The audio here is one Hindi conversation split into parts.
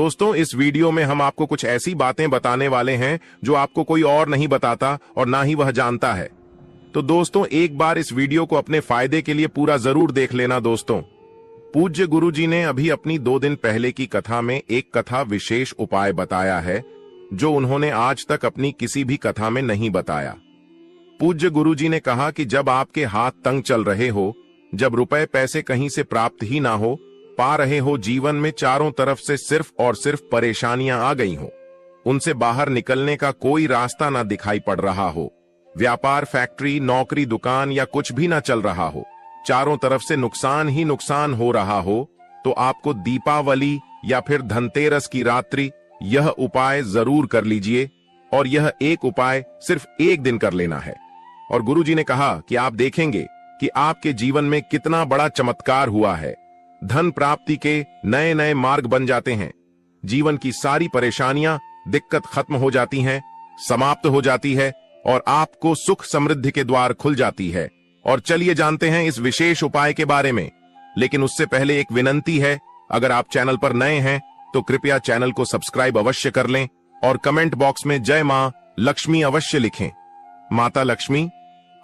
दोस्तों, इस वीडियो में हम आपको कुछ ऐसी बातें बताने वाले हैं जो आपको कोई और नहीं बताता और ना ही वह जानता है। तो दोस्तों, एक बार इस वीडियो को अपने फायदे के लिए पूरा जरूर देख लेना। दोस्तों, पूज्य गुरुजी ने अभी अपनी 2 दिन पहले की कथा में एक कथा विशेष उपाय बताया है जो उन्होंने आज तक अपनी किसी भी कथा में नहीं बताया। पूज्य गुरुजी ने कहा कि जब आपके हाथ तंग चल रहे हो, जब रुपए पैसे कहीं से प्राप्त ही ना हो पा रहे हो, जीवन में चारों तरफ से सिर्फ और सिर्फ परेशानियां आ गई हो, उनसे बाहर निकलने का कोई रास्ता ना दिखाई पड़ रहा हो, व्यापार, फैक्ट्री, नौकरी, दुकान या कुछ भी ना चल रहा हो, चारों तरफ से नुकसान ही नुकसान हो रहा हो, तो आपको दीपावली या फिर धनतेरस की रात्रि यह उपाय जरूर कर लीजिए। और यह एक उपाय सिर्फ 1 दिन कर लेना है। और गुरुजी ने कहा कि आप देखेंगे कि आपके जीवन में कितना बड़ा चमत्कार हुआ है। धन प्राप्ति के नए नए मार्ग बन जाते हैं, जीवन की सारी परेशानियां, दिक्कत खत्म हो जाती हैं, समाप्त हो जाती है और आपको सुख समृद्धि के द्वार खुल जाती है। और चलिए जानते हैं इस विशेष उपाय के बारे में। लेकिन उससे पहले एक विनंती है, अगर आप चैनल पर नए हैं तो कृपया चैनल को सब्सक्राइब अवश्य कर लें और कमेंट बॉक्स में जय मां लक्ष्मी अवश्य लिखें। माता लक्ष्मी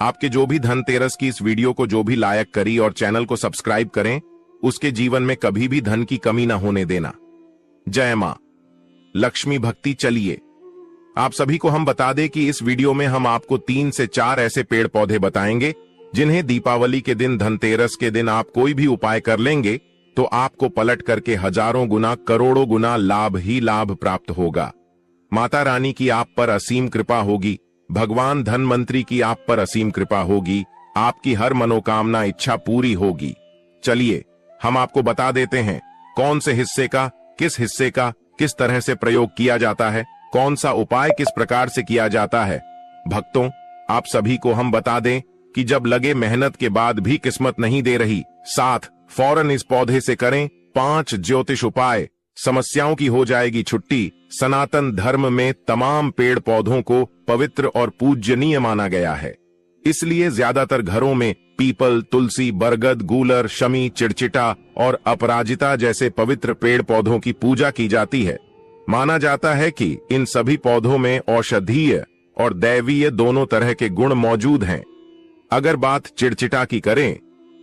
आपके जो भी धनतेरस की इस वीडियो को जो भी लायक करी और चैनल को सब्सक्राइब करें, उसके जीवन में कभी भी धन की कमी ना होने देना। जय मां लक्ष्मी भक्ति। चलिए आप सभी को हम बता दें कि इस वीडियो में हम आपको 3 से 4 ऐसे पेड़ पौधे बताएंगे जिन्हें दीपावली के दिन, धनतेरस के दिन आप कोई भी उपाय कर लेंगे तो आपको पलट करके हजारों गुना, करोड़ों गुना लाभ ही लाभ प्राप्त होगा। माता रानी की आप पर असीम कृपा होगी, भगवान धनवंतरी की आप पर असीम कृपा होगी, आपकी हर मनोकामना इच्छा पूरी होगी। चलिए हम आपको बता देते हैं कौन से हिस्से का, किस हिस्से का किस तरह से प्रयोग किया जाता है, कौन सा उपाय किस प्रकार से किया जाता है। भक्तों, आप सभी को हम बता दें कि जब लगे मेहनत के बाद भी किस्मत नहीं दे रही, साथ फौरन इस पौधे से करें 5 ज्योतिष उपाय, समस्याओं की हो जाएगी छुट्टी। सनातन धर्म में तमाम पेड़ पौधों को पवित्र और पूजनीय माना गया है, इसलिए ज्यादातर घरों में पीपल, तुलसी, बरगद, गूलर, शमी, चिड़चिटा और अपराजिता जैसे पवित्र पेड़ पौधों की पूजा की जाती है। माना जाता है कि इन सभी पौधों में औषधीय और दैवीय दोनों तरह के गुण मौजूद हैं। अगर बात चिड़चिटा की करें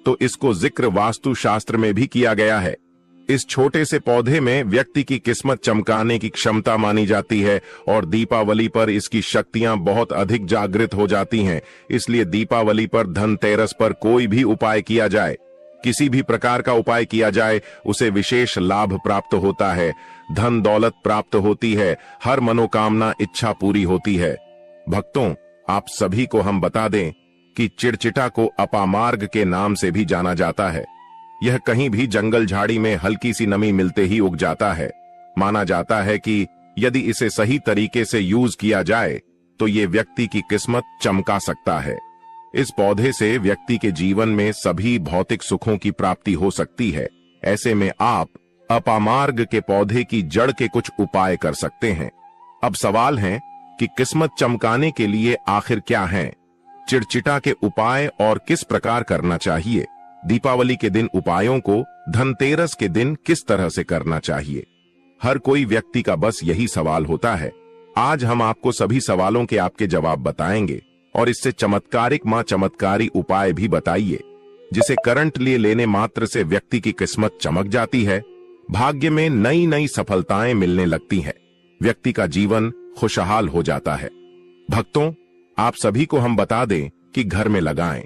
तो इसको जिक्र वास्तु शास्त्र में भी किया गया है। इस छोटे से पौधे में व्यक्ति की किस्मत चमकाने की क्षमता मानी जाती है और दीपावली पर इसकी शक्तियां बहुत अधिक जागृत हो जाती हैं। इसलिए दीपावली पर, धनतेरस पर कोई भी उपाय किया जाए, किसी भी प्रकार का उपाय किया जाए, उसे विशेष लाभ प्राप्त होता है, धन दौलत प्राप्त होती है, हर मनोकामना इच्छा पूरी होती है। भक्तों, आप सभी को हम बता दें कि चिड़चिटा को अपामार्ग के नाम से भी जाना जाता है। यह कहीं भी जंगल झाड़ी में हल्की सी नमी मिलते ही उग जाता है। माना जाता है कि यदि इसे सही तरीके से यूज किया जाए तो ये व्यक्ति की किस्मत चमका सकता है। इस पौधे से व्यक्ति के जीवन में सभी भौतिक सुखों की प्राप्ति हो सकती है। ऐसे में आप अपामार्ग के पौधे की जड़ के कुछ उपाय कर सकते हैं। अब सवाल है कि किस्मत चमकाने के लिए आखिर क्या है, चिड़चिटा के उपाय और किस प्रकार करना चाहिए, दीपावली के दिन उपायों को धनतेरस के दिन किस तरह से करना चाहिए। हर कोई व्यक्ति का बस यही सवाल होता है। आज हम आपको सभी सवालों के आपके जवाब बताएंगे और इससे चमत्कारिक मां चमत्कारी उपाय भी बताइए, जिसे करंट लिए लेने मात्र से व्यक्ति की किस्मत चमक जाती है, भाग्य में नई नई सफलताएं मिलने लगती हैं, व्यक्ति का जीवन खुशहाल हो जाता है। भक्तों, आप सभी को हम बता दें कि घर में लगाएं।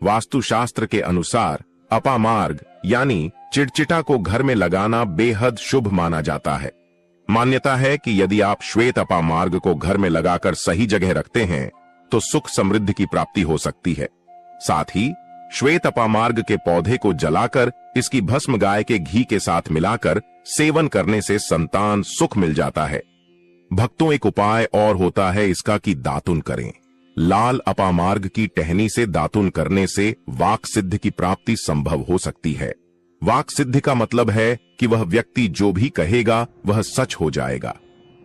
वास्तु शास्त्र के अनुसार अपामार्ग यानी चिड़चिटा को घर में लगाना बेहद शुभ माना जाता है। मान्यता है कि यदि आप श्वेत अपामार्ग को घर में लगाकर सही जगह रखते हैं तो सुख समृद्धि की प्राप्ति हो सकती है। साथ ही श्वेत अपामार्ग के पौधे को जलाकर इसकी भस्म गाय के घी के साथ मिलाकर सेवन करने से संतान सुख मिल जाता है। भक्तों, एक उपाय और होता है इसका कि दातुन करें। लाल अपामार्ग की टहनी से दातुन करने से वाक सिद्धि की प्राप्ति संभव हो सकती है। वाक सिद्धि का मतलब है कि वह व्यक्ति जो भी कहेगा वह सच हो जाएगा।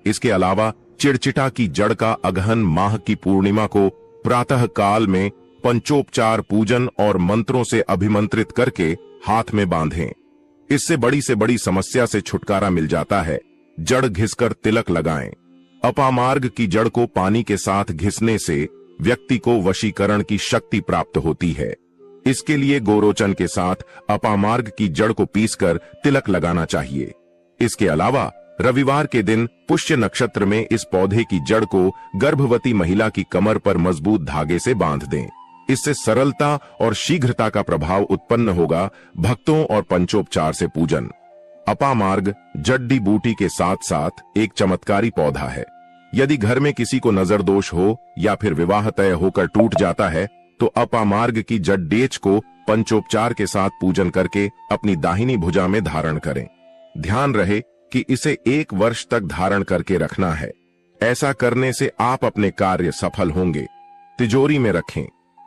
इसके अलावा चिड़चिटा की जड़ का अगहन माह की पूर्णिमा को प्रातः काल में पंचोपचार पूजन और मंत्रों से अभिमंत्रित करके हाथ में बांधें। इससे बड़ी से बड़ी समस्या से छुटकारा मिल जाता है। जड़ घिसकर तिलक लगाएं। अपामार्ग की जड़ को पानी के साथ घिसने से व्यक्ति को वशीकरण की शक्ति प्राप्त होती है। इसके लिए गोरोचन के साथ अपामार्ग की जड़ को पीसकर तिलक लगाना चाहिए। इसके अलावा रविवार के दिन पुष्य नक्षत्र में इस पौधे की जड़ को गर्भवती महिला की कमर पर मजबूत धागे से बांध दें। इससे सरलता और शीघ्रता का प्रभाव उत्पन्न होगा। भक्तों और पंचोपचार से पूजन। अपामार्ग जड्डी बूटी के साथ साथ एक चमत्कारी पौधा है। यदि घर में किसी को नजर दोष हो या फिर विवाह तय होकर टूट जाता है तो अपामार्ग की जड्डेच को पंचोपचार के साथ पूजन करके अपनी दाहिनी भुजा में धारण करें। ध्यान रहे कि इसे 1 वर्ष तक धारण करके रखना है। ऐसा करने से आप अपने कार्य सफल होंगे। तिजोरी में रखें।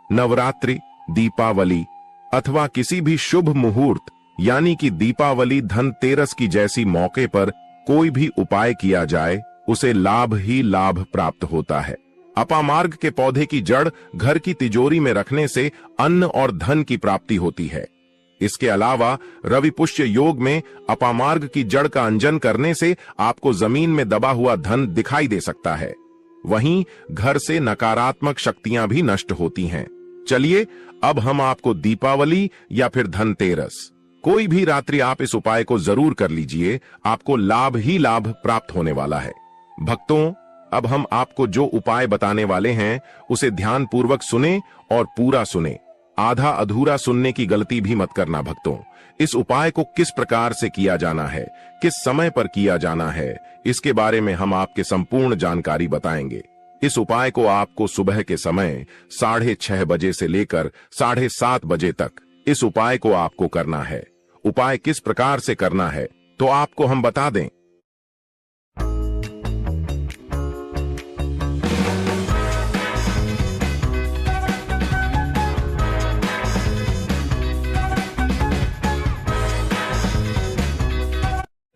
नवरात्रि, दीपावली अथवा किसी भी शुभ मुहूर्त यानी कि दीपावली, धनतेरस की जैसी मौके पर कोई भी उपाय किया जाए उसे लाभ ही लाभ प्राप्त होता है। अपामार्ग के पौधे की जड़ घर की तिजोरी में रखने से अन्न और धन की प्राप्ति होती है। इसके अलावा रवि पुष्य योग में अपामार्ग की जड़ का अंजन करने से आपको जमीन में दबा हुआ धन दिखाई दे सकता है। वहीं घर से नकारात्मक शक्तियां भी नष्ट होती हैं। चलिए अब हम आपको दीपावली या फिर धनतेरस कोई भी रात्रि आप इस उपाय को जरूर कर लीजिए। आपको लाभ ही लाभ प्राप्त होने वाला है। भक्तों, अब हम आपको जो उपाय बताने वाले हैं उसे ध्यान पूर्वक सुने और पूरा सुने। आधा अधूरा सुनने की गलती भी मत करना भक्तों। इस उपाय को किस प्रकार से किया जाना है, किस समय पर किया जाना है, इसके बारे में हम आपके संपूर्ण जानकारी बताएंगे। इस उपाय को आपको सुबह के समय 6:30 बजे से लेकर 7:30 बजे तक इस उपाय को आपको करना है। उपाय किस प्रकार से करना है तो आपको हम बता दें।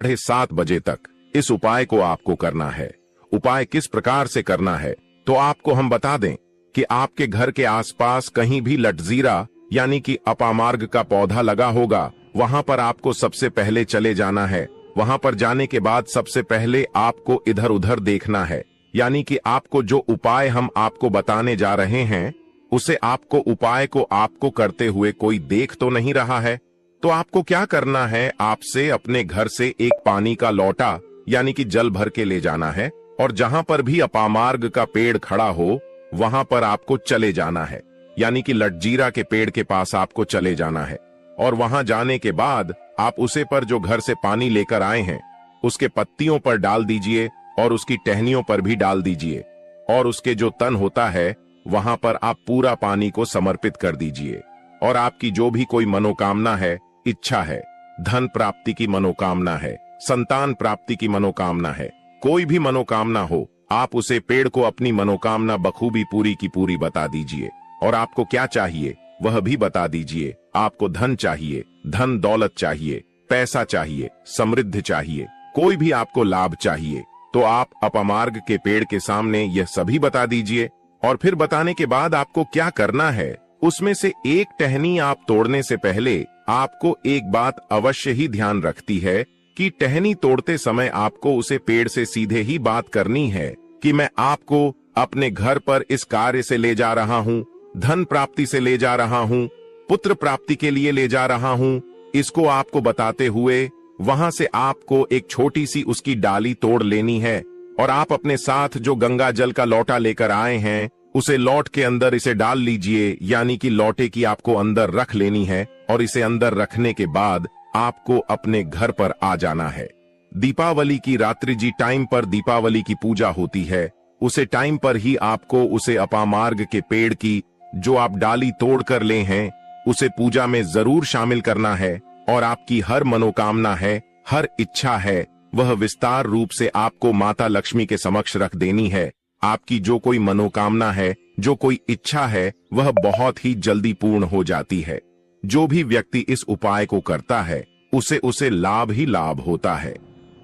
साढ़े 7 बजे तक इस उपाय को आपको करना है। उपाय किस प्रकार से करना है तो आपको हम बता दें कि आपके घर के आसपास कहीं भी लटजीरा यानी कि अपामार्ग का पौधा लगा होगा, वहां पर आपको सबसे पहले चले जाना है। वहां पर जाने के बाद सबसे पहले आपको इधर उधर देखना है, यानी कि आपको जो उपाय हम आपको बताने जा रहे हैं उसे उपाय को आपको करते हुए कोई देख तो नहीं रहा है। तो आपको क्या करना है, आपसे अपने घर से एक पानी का लोटा यानी कि जल भर के ले जाना है और जहां पर भी अपामार्ग का पेड़ खड़ा हो वहां पर आपको चले जाना है, यानी कि लटजीरा के पेड़ के पास आपको चले जाना है। और वहां जाने के बाद आप उसे पर जो घर से पानी लेकर आए हैं उसके पत्तियों पर डाल दीजिए और उसकी टहनियों पर भी डाल दीजिए और उसके जो तन होता है वहां पर आप पूरा पानी को समर्पित कर दीजिए। और आपकी जो भी कोई मनोकामना है, इच्छा है, धन प्राप्ति की मनोकामना है, संतान प्राप्ति की मनोकामना है, कोई भी मनोकामना हो, आप उसे पेड़ को अपनी मनोकामना बखूबी पूरी की पूरी बता दीजिए। और आपको क्या चाहिए वह भी बता दीजिए। आपको धन चाहिए, धन दौलत चाहिए, पैसा चाहिए, समृद्धि चाहिए, कोई भी आपको लाभ चाहिए तो आप अपामार्ग के पेड़ के सामने यह सभी बता दीजिए। और फिर बताने के बाद आपको क्या करना है, उसमें से एक टहनी आप तोड़ने से पहले आपको एक बात अवश्य ही ध्यान रखती है कि टहनी तोड़ते समय आपको उसे पेड़ से सीधे ही बात करनी है कि मैं आपको अपने घर पर इस कार्य से ले जा रहा हूँ, धन प्राप्ति से ले जा रहा हूँ, पुत्र प्राप्ति के लिए ले जा रहा हूँ। इसको आपको बताते हुए वहां से आपको एक छोटी सी उसकी डाली तोड़ लेनी है और आप अपने साथ जो गंगा जल का लोटा लेकर आए हैं उसे लौट के अंदर इसे डाल लीजिए, यानी कि लोटे की आपको अंदर रख लेनी है। और इसे अंदर रखने के बाद आपको अपने घर पर आ जाना है। दीपावली की रात्रि जी टाइम पर दीपावली की पूजा होती है, उसे टाइम पर ही आपको उसे अपामार्ग के पेड़ की जो आप डाली तोड़ कर ले हैं उसे पूजा में जरूर शामिल करना है। और आपकी हर मनोकामना है, हर इच्छा है, वह विस्तार रूप से आपको माता लक्ष्मी के समक्ष रख देनी है। आपकी जो कोई मनोकामना है, जो कोई इच्छा है, वह बहुत ही जल्दी पूर्ण हो जाती है। जो भी व्यक्ति इस उपाय को करता है उसे लाभ ही लाभ होता है।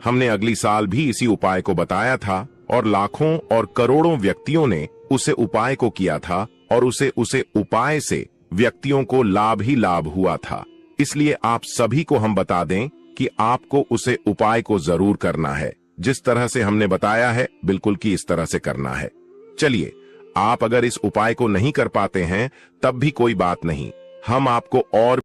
हमने अगली साल भी इसी उपाय को बताया था और लाखों और करोड़ों व्यक्तियों ने उसे उपाय को किया था और उसे उपाय से व्यक्तियों को लाभ ही लाभ हुआ था। इसलिए आप सभी को हम बता दें कि आपको उसे उपाय को जरूर करना है। जिस तरह से हमने बताया है बिल्कुल कि इस तरह से करना है। चलिए, आप अगर इस उपाय को नहीं कर पाते हैं तब भी कोई बात नहीं, हम आपको और